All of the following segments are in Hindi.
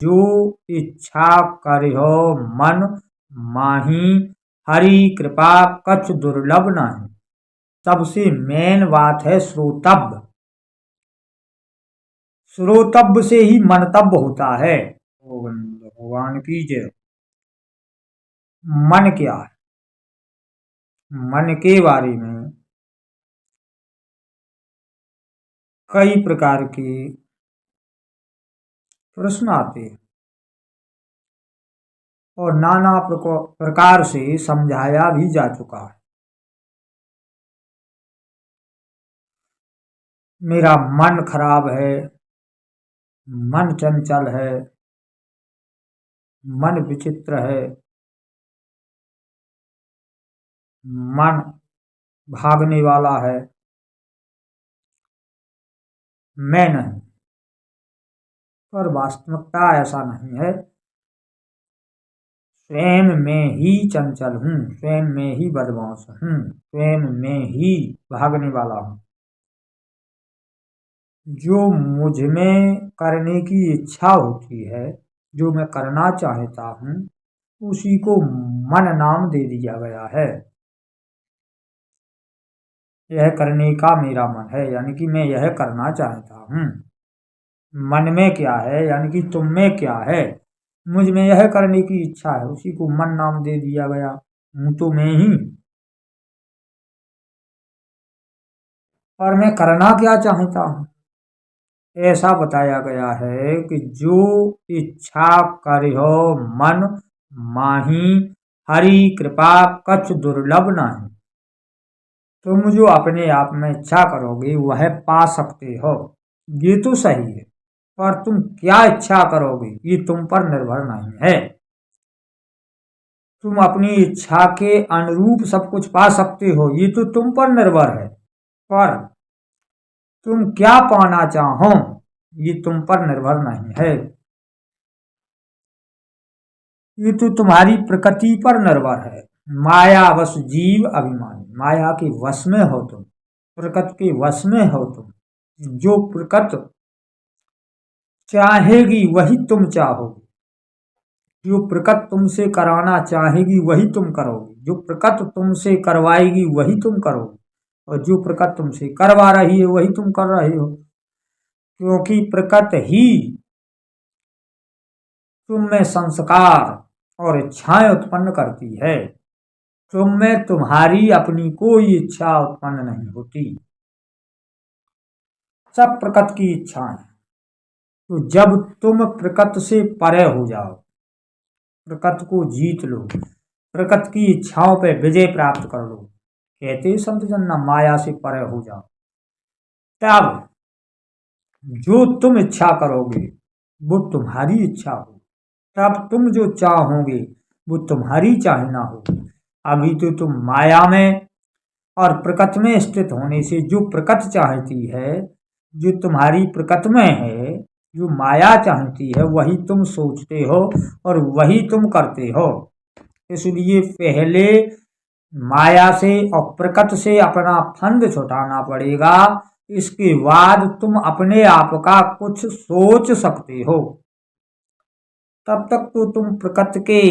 जो इच्छा करिहो मन माही, हरि कृपा कछ दुर्लभ नहीं। सबसे मेन बात है श्रोतव्य। श्रोतव्य से ही मंतव्य होता है। भगवान की जय। मन क्या है? मन के बारे में कई प्रकार के प्रश्न आते हैं और नाना प्रकार से समझाया भी जा चुका है। मेरा मन खराब है, मन चंचल है, मन विचित्र है, मन भागने वाला है। मैं नहीं, पर वास्तविकता ऐसा नहीं है। स्वयं में ही चंचल हूँ, स्वयं में ही बदमाश हूँ, स्वयं में ही भागने वाला हूँ। जो मुझ में करने की इच्छा होती है, जो मैं करना चाहता हूँ, उसी को मन नाम दे दिया गया है। यह करने का मेरा मन है, यानी कि मैं यह करना चाहता हूँ। मन में क्या है, यानी कि तुम में क्या है। मुझ में यह करने की इच्छा है, उसी को मन नाम दे दिया गया। हूँ तो मैं ही, पर मैं करना क्या चाहता हूँ ऐसा बताया गया है कि जो इच्छा करिहो मन माही, हरि कृपा कछ दुर्लभ नहीं। तुम जो अपने आप में इच्छा करोगे वह पा सकते हो, ये तो सही है, पर तुम क्या इच्छा करोगे ये तुम पर निर्भर नहीं है। तुम अपनी इच्छा के अनुरूप सब कुछ पा सकते हो, ये तो तुम पर निर्भर है, पर तुम क्या पाना चाहो ये तुम पर निर्भर नहीं है। ये तो तुम्हारी प्रकृति पर निर्भर है। माया वश जीव अभिमानी, माया के वश में हो तुम, प्रकृति के वश में हो तुम। जो प्रकृति चाहेगी वही तुम चाहोगे, जो प्रकृति तुमसे कराना चाहेगी वही तुम करोगे, जो प्रकृति तुमसे करवाएगी वही तुम करोगे, और जो प्रकृति तुमसे करवा रही है वही तुम कर रहे हो। क्योंकि प्रकृति ही तुम में संस्कार और इच्छाएं उत्पन्न करती है। तुम में तुम्हारी अपनी कोई इच्छा उत्पन्न नहीं होती, सब प्रकृति की इच्छाएं। तो जब तुम प्रकृति से परे हो जाओ, प्रकृति को जीत लो, प्रकृति की इच्छाओं पर विजय प्राप्त कर लो, कहते संत जन ना माया से परे हो जाओ, तब जो तुम इच्छा करोगे वो तुम्हारी इच्छा हो, तब तुम जो चाहोगे वो तुम्हारी चाहना हो। अभी तो तुम माया में और प्रकृति में स्थित होने से जो प्रकृति चाहती है, जो तुम्हारी प्रकृति में है, जो माया चाहती है वही तुम सोचते हो और वही तुम करते हो। इसलिए पहले माया से और प्रकृति से अपना फंद छुटाना पड़ेगा, इसके बाद तुम अपने आप का कुछ सोच सकते हो। तब तक तो तुम प्रकृति के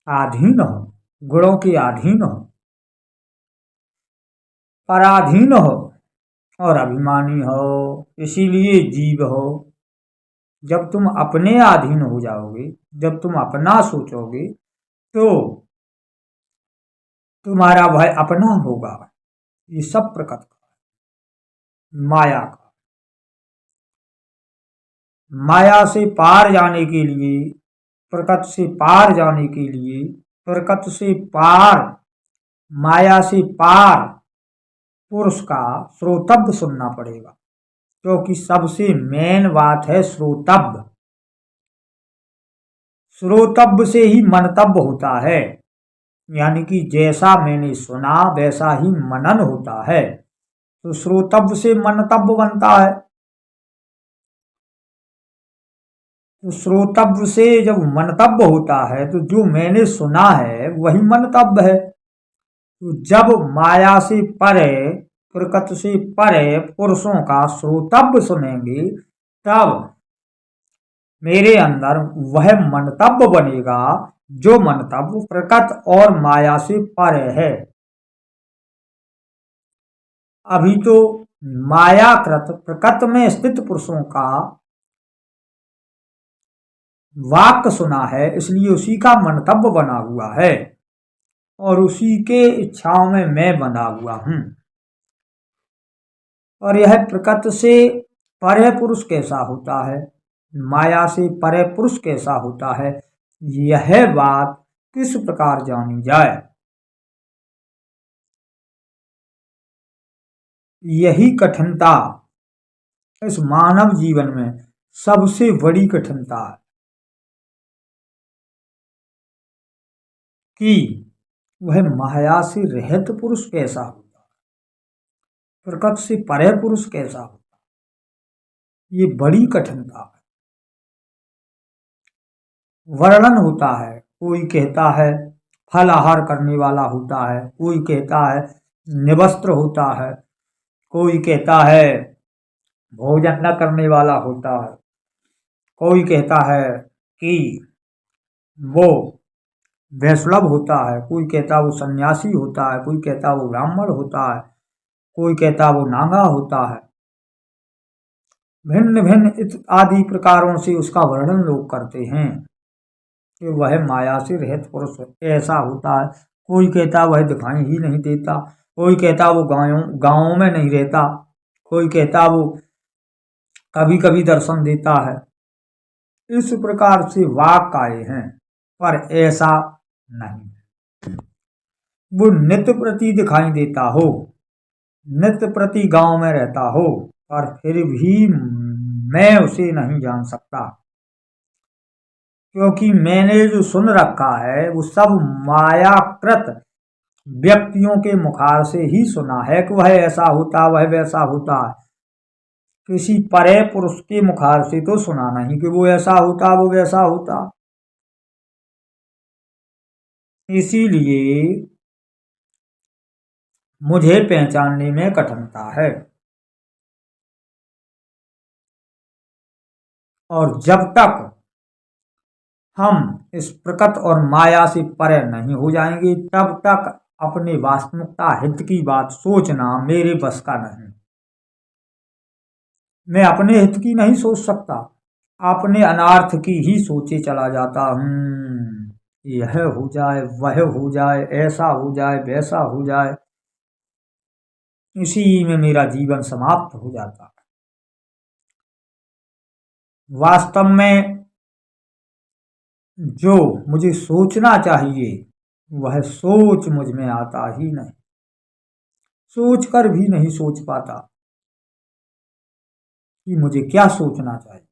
अधीन हो, गुणों के अधीन हो, पराधीन हो और अभिमानी हो, इसीलिए जीव हो। जब तुम अपने अधीन हो जाओगे, जब तुम अपना सोचोगे, तो तुम्हारा भय अपना होगा। ये सब प्रकृति का, माया का। माया से पार जाने के लिए, प्रकृति से पार जाने के लिए, प्रकृति से पार, माया से पार पुरुष का श्रोतव्य सुनना पड़ेगा, क्योंकि सबसे मेन बात है श्रोतव्य। श्रोतव्य से ही मनतव्य होता है, यानी कि जैसा मैंने सुना वैसा ही मनन होता है। तो श्रोतव्य से मनतव्य बनता है। तो श्रोतव्य से जब मनतव्य होता है तो जो मैंने सुना है वही मनतव्य है। तो जब माया से परे, प्रकृति से परे पुरुषों का श्रोतव्य सुनेंगे, तब मेरे अंदर वह मंतव्य बनेगा जो मंतव्य प्रकृति और माया से परे है। अभी तो मायाकृत प्रकृति में स्थित पुरुषों का वाक्य सुना है, इसलिए उसी का मंतव्य बना हुआ है और उसी के इच्छाओं में मैं बंधा हुआ हूं। और यह प्रकृति से परे पुरुष कैसा होता है, माया से परे पुरुष कैसा होता है, यह बात किस प्रकार जानी जाए। यही कठिनता इस मानव जीवन में सबसे बड़ी कठिनता है कि वह माया से रहित पुरुष कैसा होता है, प्रकृति से परे पुरुष कैसा होता है। ये बड़ी कठिनता है। वर्णन होता है, कोई कहता है फल आहार करने वाला होता है, कोई कहता है निवस्त्र होता है, कोई कहता है भोजन न करने वाला होता है, कोई कहता है कि वो वैष्णव होता है, कोई कहता है वो सन्यासी होता है, कोई कहता है वो ब्राह्मण होता है, कोई कहता है वो नागा होता है। भिन्न भिन्न आदि प्रकारों से उसका वर्णन लोग करते हैं कि वह माया से रहित पुरुष ऐसा होता है। कोई कहता वह दिखाई ही नहीं देता, कोई कहता वो गांवों में नहीं रहता, कोई कहता वो कभी कभी दर्शन देता है। इस प्रकार से वाक्य आए हैं, पर ऐसा नहीं। वो नित्य प्रति दिखाई देता हो, नित्य प्रति गांव में रहता हो, पर फिर भी मैं उसे नहीं जान सकता, क्योंकि मैंने जो सुन रखा है वो सब मायाकृत व्यक्तियों के मुखार से ही सुना है कि वह ऐसा होता, वह वैसा होता है। किसी परे पुरुष के मुखार से तो सुना नहीं कि वो ऐसा होता, वो वैसा होता। इसीलिए मुझे पहचानने में कठिनता है। और जब तक हम इस प्रकृति और माया से परे नहीं हो जाएंगे, तब तक अपने वास्तविकता हित की बात सोचना मेरे बस का नहीं। मैं अपने हित की नहीं सोच सकता, अपने अनार्थ की ही सोचे चला जाता हूँ। यह हो जाए, वह हो जाए, ऐसा हो जाए, वैसा हो जाए, इसी में मेरा जीवन समाप्त हो जाता है। वास्तव में जो मुझे सोचना चाहिए वह सोच मुझ में आता ही नहीं, सोच कर भी नहीं सोच पाता कि मुझे क्या सोचना चाहिए।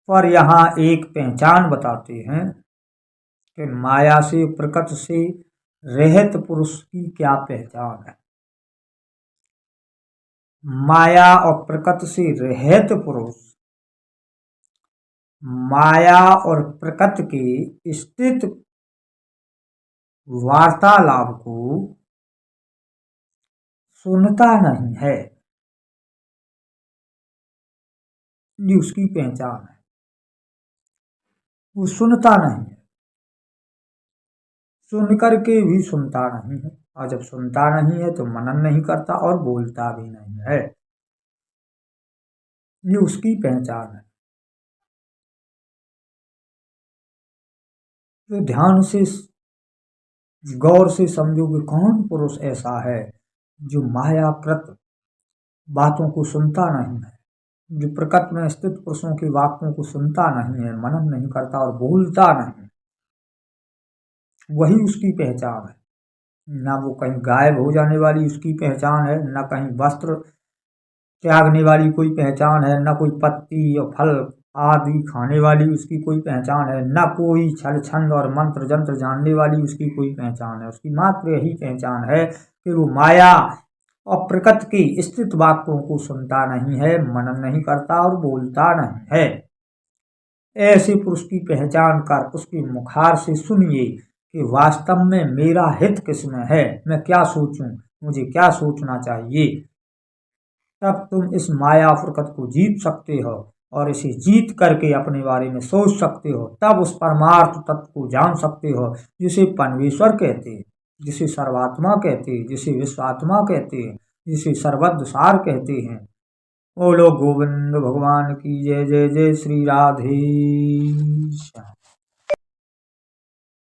पर यहाँ एक पहचान बताते हैं कि माया से प्रकृति से रहित पुरुष की क्या पहचान है। माया और प्रकृति से रहित पुरुष माया और प्रकृति के स्थित वार्तालाप को सुनता नहीं है, ये उसकी पहचान है। वो सुनता नहीं है, सुन करके भी सुनता नहीं है, और जब सुनता नहीं है तो मनन नहीं करता और बोलता भी नहीं है। ये उसकी पहचान है। तो ध्यान से गौर से समझो कि कौन पुरुष ऐसा है जो मायाकृत बातों को सुनता नहीं है, जो प्रकृति में स्थित पुरुषों के वाक्यों को सुनता नहीं है, मनन नहीं करता और बोलता नहीं। वही उसकी पहचान है। ना वो कहीं गायब हो जाने वाली उसकी पहचान है, ना कहीं वस्त्र त्यागने वाली कोई पहचान है, ना कोई पत्ती और फल आदि खाने वाली उसकी कोई पहचान है, ना कोई छल छंद और मंत्र जंत्र जानने वाली उसकी कोई पहचान है। उसकी मात्र यही पहचान है कि वो माया और प्रकृति की स्थित वाक्यों को सुनता नहीं है, मनन नहीं करता और बोलता नहीं है। ऐसे पुरुष की पहचान कर उसके मुखार से सुनिए कि वास्तव में मेरा हित किसमें है, मैं क्या सोचूं, मुझे क्या सोचना चाहिए। तब तुम इस माया प्रकृति को जीत सकते हो और इसे जीत करके अपने बारे में सोच सकते हो। तब उस परमार्थ तत्व को जान सकते हो जिसे परमेश्वर कहते हैं, जिसे सर्वात्मा कहते हैं, जिसे विश्वात्मा कहते हैं, जिसे सर्वज्ञ सार कहते हैं। बोलो गोविंद भगवान की जय। जय जय श्री राधे श्याम।